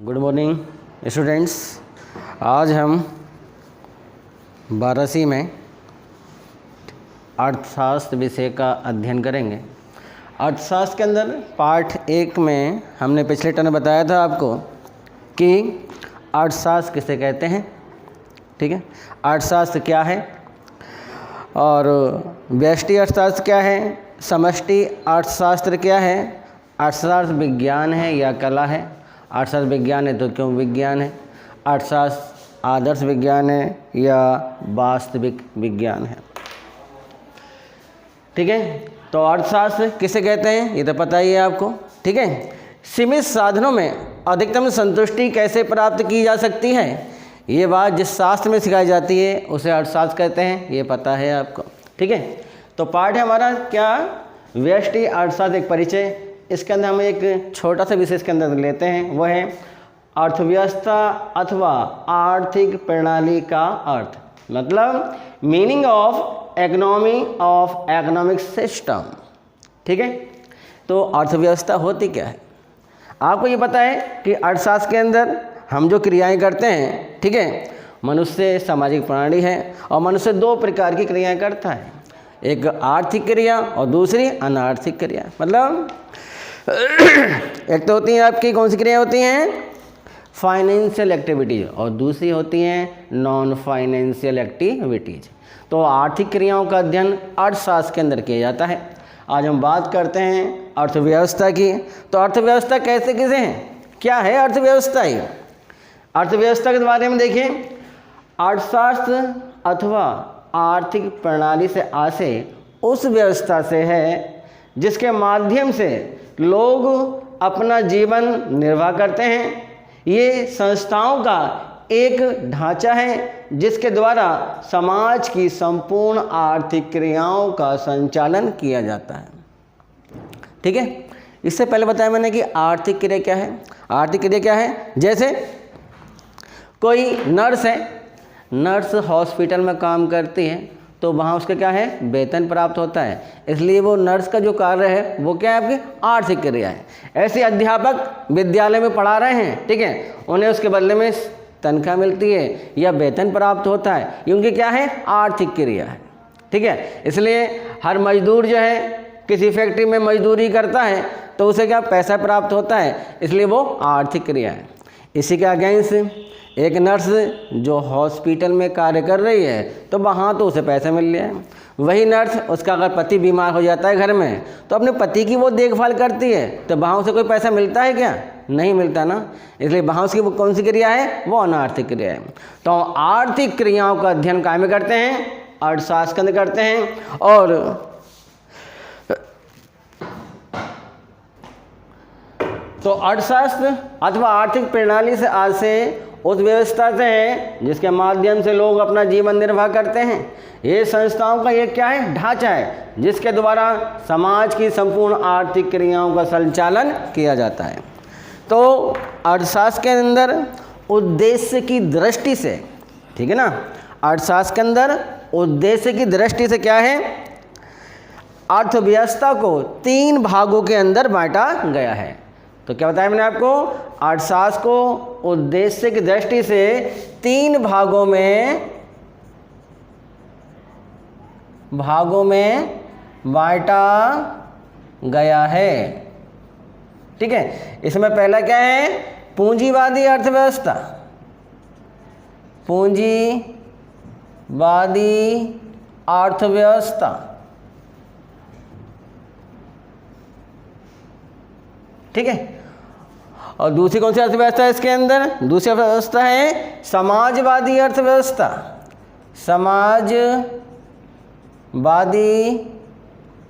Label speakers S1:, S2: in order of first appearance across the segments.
S1: Good morning students. आज हम 12वीं में अर्थशास्त्र विषय का अध्ययन करेंगे। अर्थशास्त्र के अंदर पाठ 1 में हमने पिछले टर्म बताया था आपको कि अर्थशास्त्र किसे कहते हैं। ठीक है, अर्थशास्त्र क्या है और व्यष्टि अर्थशास्त्र क्या है, समष्टि अर्थशास्त्र क्या है, अर्थशास्त्र विज्ञान है या कला है, अर्थशास्त्र विज्ञान है तो क्यों विज्ञान है, अर्थशास्त्र आदर्श विज्ञान है या वास्तविक विज्ञान है। ठीक है, तो अर्थशास्त्र किसे कहते हैं ये तो पता ही है आपको। ठीक है, सीमित साधनों में अधिकतम संतुष्टि कैसे प्राप्त की जा सकती है, ये बात जिस शास्त्र में सिखाई जाती है उसे अर्थशास्त्र कहते हैं, ये पता है आपको। ठीक है, तो पाठ है हमारा क्या, व्यष्टि अर्थशास्त्र एक परिचय। इसके अंदर हम एक छोटा सा विषय इसके अंदर लेते हैं, वह है अर्थव्यवस्था अथवा आर्थिक प्रणाली का अर्थ, मतलब meaning of economy of economic system. ठीक है, तो अर्थव्यवस्था होती क्या है, आपको ये पता है कि अर्थशास्त्र के अंदर हम जो क्रियाएं करते हैं, ठीक है, मनुष्य सामाजिक प्राणी है और मनुष्य 2 प्रकार की क्रियाएं करता है, एक आर्थिक क्रिया और दूसरी अनार्थिक क्रिया। मतलब एक तो होती हैं आपकी कौन सी क्रियाएं होती हैं, फाइनेंशियल एक्टिविटीज, और दूसरी होती हैं नॉन फाइनेंशियल एक्टिविटीज। तो आर्थिक क्रियाओं का अध्ययन अर्थशास्त्र के अंदर किया जाता है। आज हम बात करते हैं अर्थव्यवस्था की। तो अर्थव्यवस्था कैसे किसे हैं, क्या है अर्थव्यवस्था ही। अर्थव्यवस्था के बारे में देखिए, अर्थशास्त्र अथवा आर्थिक प्रणाली से आशय उस व्यवस्था से है जिसके माध्यम से लोग अपना जीवन निर्वाह करते हैं। ये संस्थाओं का एक ढांचा है जिसके द्वारा समाज की संपूर्ण आर्थिक क्रियाओं का संचालन किया जाता है। ठीक है, इससे पहले बताया मैंने कि आर्थिक क्रिया क्या है। आर्थिक क्रिया क्या है, जैसे कोई नर्स है, नर्स हॉस्पिटल में काम करती है तो वहाँ उसका क्या है, वेतन प्राप्त होता है, इसलिए वो नर्स का जो कार्य है वो क्या है, आपकी आर्थिक क्रिया है। ऐसे अध्यापक विद्यालय में पढ़ा रहे हैं, ठीक है, उन्हें उसके बदले में तनख्वाह मिलती है या वेतन प्राप्त होता है, ये उनकी क्या है, आर्थिक क्रिया है। ठीक है, इसलिए हर मजदूर जो है किसी फैक्ट्री में मजदूरी करता है तो उसे क्या पैसा प्राप्त होता है, इसलिए वो आर्थिक क्रिया है। इसी के अगेंस्ट एक नर्स जो हॉस्पिटल में कार्य कर रही है तो वहाँ तो उसे पैसा मिल रहा है। वही नर्स, उसका अगर पति बीमार हो जाता है घर में तो अपने पति की वो देखभाल करती है तो वहाँ उसे कोई पैसा मिलता है क्या, नहीं मिलता ना, इसलिए वहाँ उसकी कौन सी क्रिया है, वो अनार्थिक क्रिया है। तो आर्थिक क्रियाओं का अध्ययन काय में करते हैं, अर्थशास्त्र के अंदर करते हैं। और तो अर्थशास्त्र अथवा आर्थिक प्रणाली से आज से उस व्यवस्था से है जिसके माध्यम से लोग अपना जीवन निर्वाह करते हैं। ये संस्थाओं का एक क्या है, ढांचा है जिसके द्वारा समाज की संपूर्ण आर्थिक क्रियाओं का संचालन किया जाता है। तो अर्थशास्त्र के अंदर उद्देश्य की दृष्टि से, ठीक है ना, अर्थशास्त्र के अंदर उद्देश्य की दृष्टि से क्या है, अर्थव्यवस्था को 3 भागों के अंदर बांटा गया है। तो क्या बताया मैंने आपको, अर्थशास्त्र को उद्देश्य की दृष्टि से 3 भागों में बांटा गया है। ठीक है, इसमें पहला क्या है, पूंजीवादी अर्थव्यवस्था। पूंजीवादी अर्थव्यवस्था, ठीक है। और दूसरी कौन सी अर्थव्यवस्था है इसके अंदर, दूसरी अर्थव्यवस्था है समाजवादी अर्थव्यवस्था। समाजवादी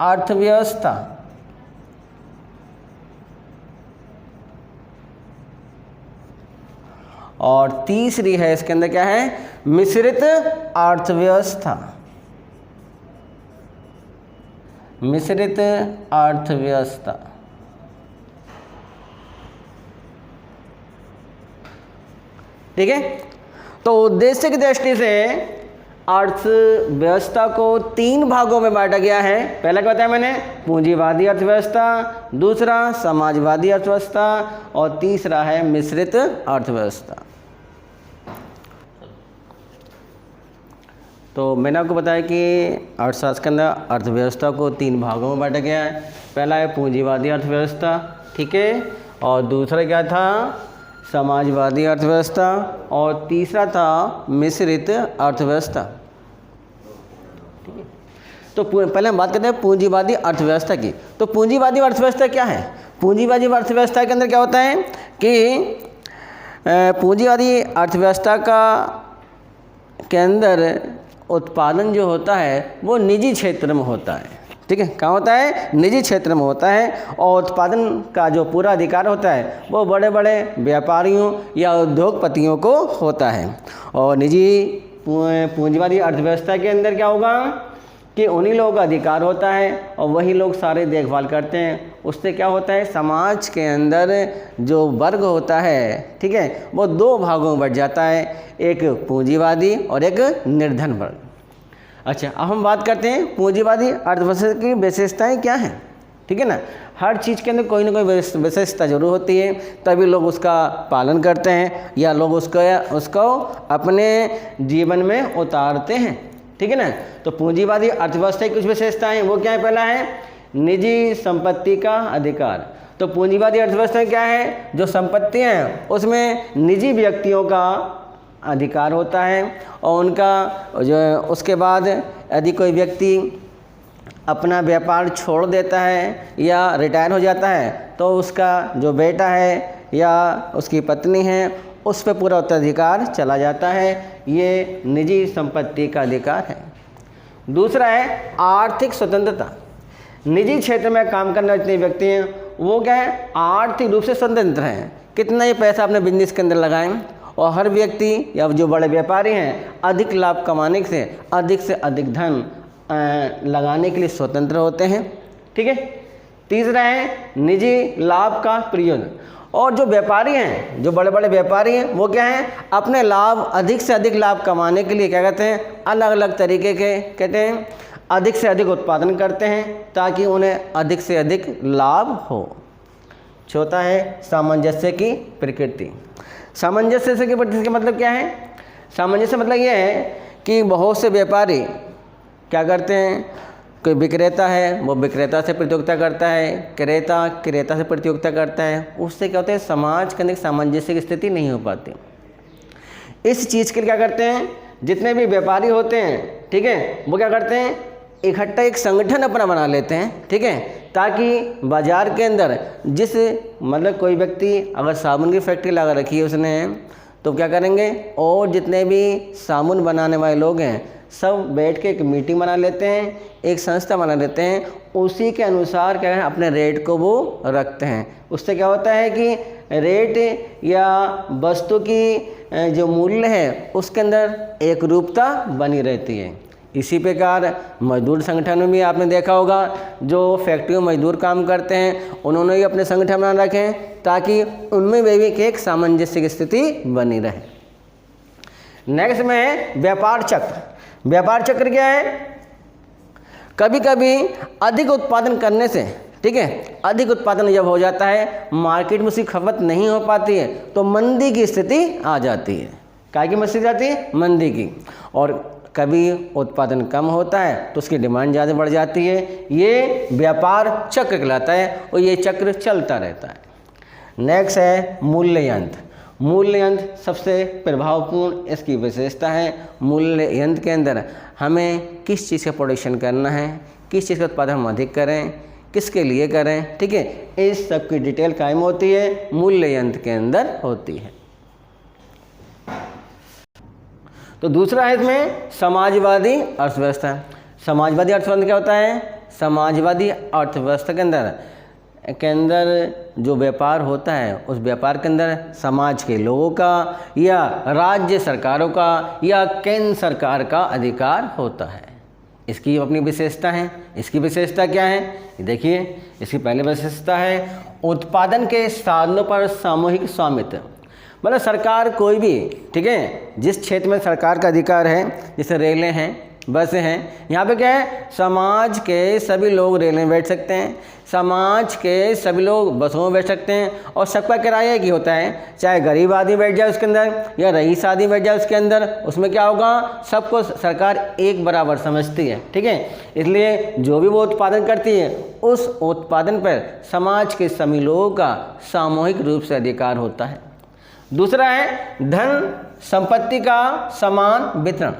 S1: अर्थव्यवस्था, और तीसरी है इसके अंदर क्या है, मिश्रित अर्थव्यवस्था। मिश्रित अर्थव्यवस्था, ठीक है। तो उद्देश्य की दृष्टि से अर्थव्यवस्था को 3 भागों में बांटा गया है। पहला क्या बताया मैंने, पूंजीवादी अर्थव्यवस्था, दूसरा समाजवादी अर्थव्यवस्था और तीसरा है मिश्रित अर्थव्यवस्था। तो मैंने आपको बताया कि अर्थशास्त्र के अंदर अर्थव्यवस्था को 3 भागों में बांटा गया है। पहला है पूंजीवादी अर्थव्यवस्था, ठीक है, और दूसरा क्या था, समाजवादी अर्थव्यवस्था, और तीसरा था मिश्रित अर्थव्यवस्था, ठीक है। तो पहले हम बात करते हैं पूंजीवादी अर्थव्यवस्था की। तो पूंजीवादी अर्थव्यवस्था क्या है? पूंजीवादी अर्थव्यवस्था के अंदर क्या होता है कि पूंजीवादी अर्थव्यवस्था के अंदर उत्पादन जो होता है वो निजी क्षेत्र में होता है, ठीक है। कहाँ होता है? निजी क्षेत्र में होता है, और उत्पादन का जो पूरा अधिकार होता है वो बड़े बड़े व्यापारियों या उद्योगपतियों को होता है। और निजी पूंजीवादी अर्थव्यवस्था के अंदर क्या होगा कि उन्हीं लोगों का अधिकार होता है और वही लोग सारे देखभाल करते हैं। उससे क्या होता है, समाज के अंदर जो वर्ग होता है, ठीक है, वो 2 भागों में बढ़ जाता है, एक पूंजीवादी और एक निर्धन वर्ग। अच्छा, अब हम बात करते हैं पूंजीवादी अर्थव्यवस्था की विशेषताएं क्या हैं, ठीक है ना। हर चीज़ के अंदर कोई ना कोई विशेषता जरूर होती है, तभी लोग उसका पालन करते हैं या लोग उसको अपने जीवन में उतारते हैं, ठीक है ना। तो पूंजीवादी अर्थव्यवस्था की कुछ विशेषताएं वो क्या है? पहला है निजी संपत्ति का अधिकार। तो पूंजीवादी अर्थव्यवस्था क्या है, जो संपत्ति हैं उसमें निजी व्यक्तियों का अधिकार होता है, और उनका जो उसके बाद यदि कोई व्यक्ति अपना व्यापार छोड़ देता है या रिटायर हो जाता है तो उसका जो बेटा है या उसकी पत्नी है उस पर पूरा उत्तराधिकार चला जाता है। ये निजी संपत्ति का अधिकार है। दूसरा है आर्थिक स्वतंत्रता। निजी क्षेत्र में काम करने वाले जितने व्यक्ति हैं वो क्या है, आर्थिक रूप से स्वतंत्र हैं। कितना ही पैसा अपने बिजनेस के अंदर लगाएं, और हर व्यक्ति या जो बड़े व्यापारी हैं अधिक लाभ कमाने से अधिक धन लगाने के लिए स्वतंत्र होते हैं, ठीक है। तीसरा है निजी लाभ का प्रयोजन। और जो व्यापारी हैं, जो बड़े बड़े व्यापारी हैं, वो क्या हैं, अपने लाभ अधिक से अधिक लाभ कमाने के लिए क्या कहते हैं, अलग अलग तरीके के कहते हैं अधिक से अधिक उत्पादन करते हैं ताकि उन्हें अधिक से अधिक लाभ हो। चौथा है सामंजस्य की प्रकृति। सामंजस्य की प्रकृति का मतलब क्या है? सामंजस्य मतलब ये है कि बहुत से व्यापारी क्या करते हैं, कोई विक्रेता है वो विक्रेता से प्रतियोगिता करता है, क्रेता से प्रतियोगिता करता है, उससे क्या होता है, समाज के अंदर सामंजस्य की स्थिति नहीं हो पाती। इस चीज़ के लिए क्या करते हैं, जितने भी व्यापारी होते हैं, ठीक है, वो क्या करते हैं, इकट्ठा एक संगठन अपना बना लेते हैं, ठीक है, ताकि बाज़ार के अंदर जिस मतलब कोई व्यक्ति अगर साबुन की फैक्ट्री लगा रखी है उसने, तो क्या करेंगे, और जितने भी साबुन बनाने वाले लोग हैं सब बैठ के एक मीटिंग बना लेते हैं, एक संस्था बना लेते हैं, उसी के अनुसार क्या है अपने रेट को वो रखते हैं। उससे क्या होता है कि रेट या वस्तु की जो मूल्य है उसके अंदर एक रूपता बनी रहती है। इसी प्रकार मजदूर संगठनों में आपने देखा होगा, जो फैक्ट्रियों में मजदूर काम करते हैं उन्होंने भी अपने संगठन बना रखे हैं ताकि उनमें भी एक सामंजस्य की स्थिति बनी रहे। नेक्स्ट में है व्यापार चक्र। व्यापार चक्र क्या है, कभी कभी अधिक उत्पादन करने से, ठीक है, अधिक उत्पादन जब हो जाता है मार्केट में उसकी खपत नहीं हो पाती है तो मंदी की स्थिति आ जाती है। क्या की स्थिति आती है, मंदी की। और कभी उत्पादन कम होता है तो उसकी डिमांड ज़्यादा बढ़ जाती है। ये व्यापार चक्र कहलाता है और ये चक्र चलता रहता है। नेक्स्ट है मूल्य यंत्र। मूल्य यंत्र सबसे प्रभावपूर्ण इसकी विशेषता है। मूल्य यंत्र के अंदर हमें किस चीज़ का प्रोडक्शन करना है, किस चीज़ का उत्पादन हम अधिक करें, किसके लिए करें, ठीक है, इस सब की डिटेल कायम होती है मूल्य यंत्र के अंदर होती है। तो दूसरा है इसमें समाजवादी अर्थव्यवस्था। समाजवादी अर्थव्यवस्था क्या होता है, समाजवादी अर्थव्यवस्था के अंदर जो व्यापार होता है उस व्यापार के अंदर समाज के लोगों का या राज्य सरकारों का या केंद्र सरकार का अधिकार होता है। इसकी अपनी विशेषता है। इसकी विशेषता क्या है, देखिए, इसकी पहली विशेषता है उत्पादन के साधनों पर सामूहिक स्वामित्व। मतलब सरकार कोई भी, ठीक है, जिस क्षेत्र में सरकार का अधिकार है, जैसे रेलें हैं, बसें हैं, यहाँ पे क्या है, समाज के सभी लोग रेल में बैठ सकते हैं, समाज के सभी लोग बसों में बैठ सकते हैं, और सबका किराया एक ही होता है, चाहे गरीब आदमी बैठ जाए उसके अंदर या रईस आदमी बैठ जाए उसके अंदर, उसमें क्या होगा, सबको सरकार एक बराबर समझती है, ठीक है। इसलिए जो भी वो उत्पादन करती है उस उत्पादन पर समाज के सभी लोगों का सामूहिक रूप से अधिकार होता है। दूसरा है धन संपत्ति का समान वितरण।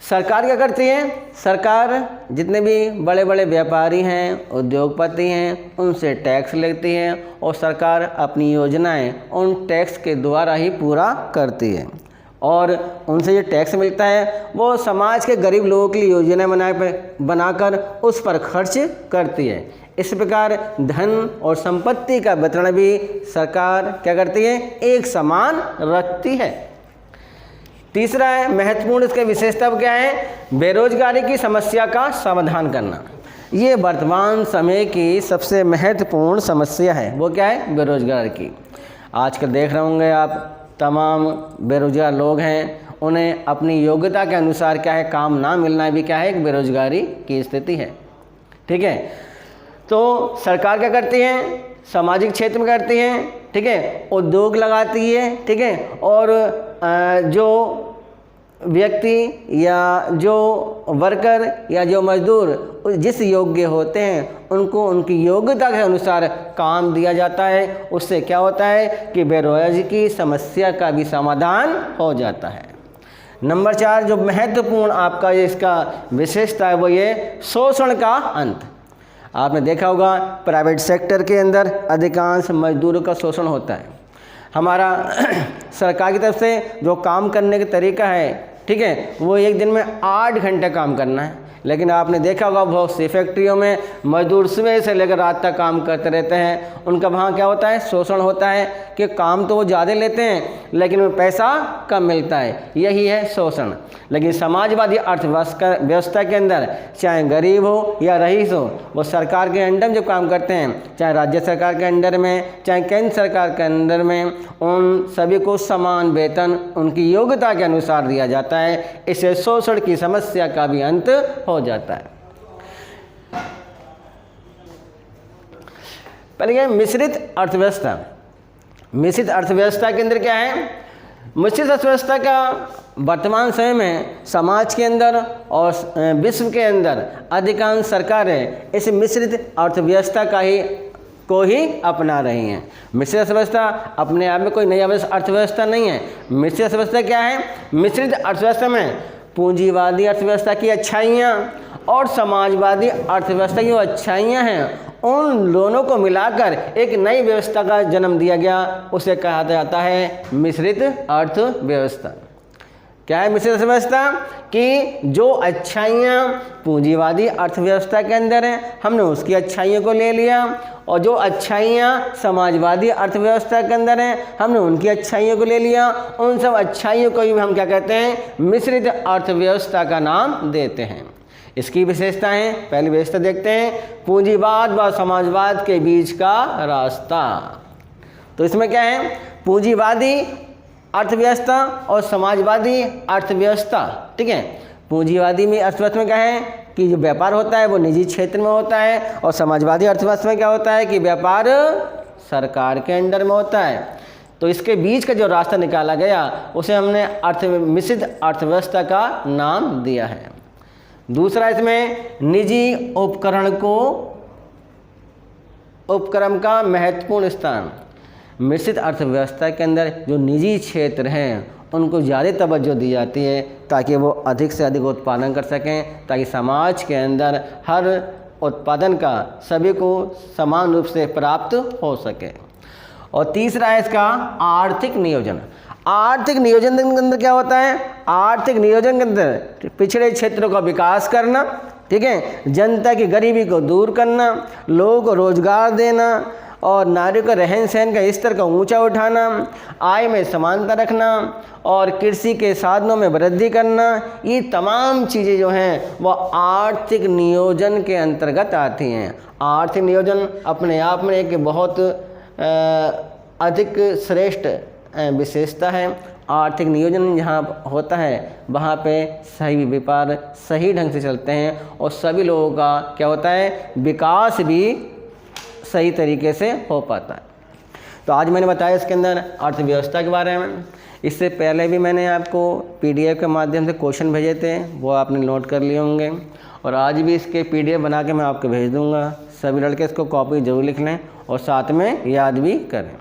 S1: सरकार क्या करती है, सरकार जितने भी बड़े बड़े व्यापारी हैं, उद्योगपति हैं, उनसे टैक्स लेती है और सरकार अपनी योजनाएं उन टैक्स के द्वारा ही पूरा करती है, और उनसे जो टैक्स मिलता है वो समाज के गरीब लोगों के लिए योजनाएं बनाकर उस पर खर्च करती है। इस प्रकार धन और संपत्ति का वितरण भी सरकार क्या करती है, एक समान रखती है। तीसरा है महत्वपूर्ण, इसके विशेषता क्या है, बेरोजगारी की समस्या का समाधान करना। ये वर्तमान समय की सबसे महत्वपूर्ण समस्या है। वो क्या है, बेरोजगार की। आजकल देख रहे होंगे आप, तमाम बेरोजगार लोग हैं, उन्हें अपनी योग्यता के अनुसार क्या है, काम ना मिलना भी क्या है, एक बेरोजगारी की स्थिति है, ठीक है। तो सरकार क्या करती है, सामाजिक क्षेत्र में करती है, ठीक है, उद्योग लगाती है, ठीक है, और जो व्यक्ति या जो वर्कर या जो मजदूर जिस योग्य होते हैं उनको उनकी योग्यता के अनुसार काम दिया जाता है। उससे क्या होता है कि बेरोजगारी की समस्या का भी समाधान हो जाता है। नंबर 4 जो महत्वपूर्ण आपका ये इसका विशेषता है वो ये शोषण का अंत। आपने देखा होगा प्राइवेट सेक्टर के अंदर अधिकांश मजदूरों का शोषण होता है। हमारा सरकार की तरफ से जो काम करने का तरीका है, ठीक है, वो एक दिन में 8 घंटे काम करना है, लेकिन आपने देखा होगा बहुत सी फैक्ट्रियों में मजदूर सुबह से लेकर रात तक काम करते रहते हैं। उनका वहाँ क्या होता है, शोषण होता है कि काम तो वो ज़्यादा लेते हैं लेकिन पैसा कम मिलता है, यही है शोषण। लेकिन समाजवादी अर्थव्यवस्था के अंदर चाहे गरीब हो या रईस हो, वो सरकार के अंडर में जो काम करते हैं, चाहे राज्य सरकार के अंडर में चाहे केंद्र सरकार के अंडर में, उन सभी को समान वेतन उनकी योग्यता के अनुसार दिया जाता है। इससे शोषण की समस्या का भी अंत हो जाता है। पहले क्या, मिश्रित अर्थव्यवस्था। मिश्रित अर्थव्यवस्था के अंदर क्या है, मिश्रित अर्थव्यवस्था का वर्तमान समय में समाज के अंदर और विश्व के अंदर अधिकांश सरकारें इस मिश्रित अर्थव्यवस्था को ही अपना रही हैं। मिश्रित अर्थव्यवस्था अपने आप में कोई नई अर्थव्यवस्था नहीं है। मिश्रित अर्थव्यवस्था क्या है, मिश्रित अर्थव्यवस्था में पूंजीवादी अर्थव्यवस्था की अच्छाइयाँ और समाजवादी अर्थव्यवस्था की जो अच्छाइयाँ हैं उन दोनों को मिलाकर एक नई व्यवस्था का जन्म दिया गया, उसे कहा जाता है मिश्रित अर्थव्यवस्था। क्या है मिश्रित अर्थव्यवस्था, कि जो अच्छाइयाँ पूंजीवादी अर्थव्यवस्था के अंदर हैं हमने उसकी अच्छाइयों को ले लिया, और जो अच्छाइयाँ समाजवादी अर्थव्यवस्था के अंदर हैं हमने उनकी अच्छाइयों को ले लिया। उन सब अच्छाइयों को ही हम क्या कहते हैं, मिश्रित अर्थव्यवस्था का नाम देते हैं। इसकी विशेषताएं, पहली विशेषता देखते हैं, पूंजीवाद व समाजवाद के बीच का रास्ता। तो इसमें क्या है, पूंजीवादी अर्थव्यवस्था और समाजवादी अर्थव्यवस्था, ठीक है। पूंजीवादी में अर्थव्यवस्था में क्या है कि जो व्यापार होता है वो निजी क्षेत्र में होता है, और समाजवादी अर्थव्यवस्था में क्या होता है कि व्यापार सरकार के अंडर में होता है। तो इसके बीच का जो रास्ता निकाला गया उसे हमने मिश्रित अर्थव्यवस्था का नाम दिया है। दूसरा, इसमें निजी उपक्रम का महत्वपूर्ण स्थान। मिश्रित अर्थव्यवस्था के अंदर जो निजी क्षेत्र हैं उनको ज़्यादा तवज्जो दी जाती है ताकि वो अधिक से अधिक उत्पादन कर सकें, ताकि समाज के अंदर हर उत्पादन का सभी को समान रूप से प्राप्त हो सके। और तीसरा है इसका आर्थिक नियोजन। आर्थिक नियोजन के अंदर क्या होता है, आर्थिक नियोजन के अंदर पिछड़े क्षेत्रों का विकास करना, ठीक है, जनता की गरीबी को दूर करना, लोगों को रोजगार देना और नारियों का रहन सहन का स्तर का ऊंचा उठाना, आय में समानता रखना और कृषि के साधनों में वृद्धि करना, ये तमाम चीज़ें जो हैं वो आर्थिक नियोजन के अंतर्गत आती हैं। आर्थिक नियोजन अपने आप में एक बहुत अधिक श्रेष्ठ विशेषता है। आर्थिक नियोजन जहाँ होता है वहाँ पे सही व्यापार सही ढंग से चलते हैं और सभी लोगों का क्या होता है, विकास भी सही तरीके से हो पाता है। तो आज मैंने बताया इसके अंदर अर्थव्यवस्था के बारे में। इससे पहले भी मैंने आपको PDF के माध्यम से क्वेश्चन भेजे थे, वो आपने नोट कर लिए होंगे, और आज भी इसके PDF बना के मैं आपको भेज दूँगा। सभी लड़के इसको कॉपी ज़रूर लिख लें और साथ में याद भी करें।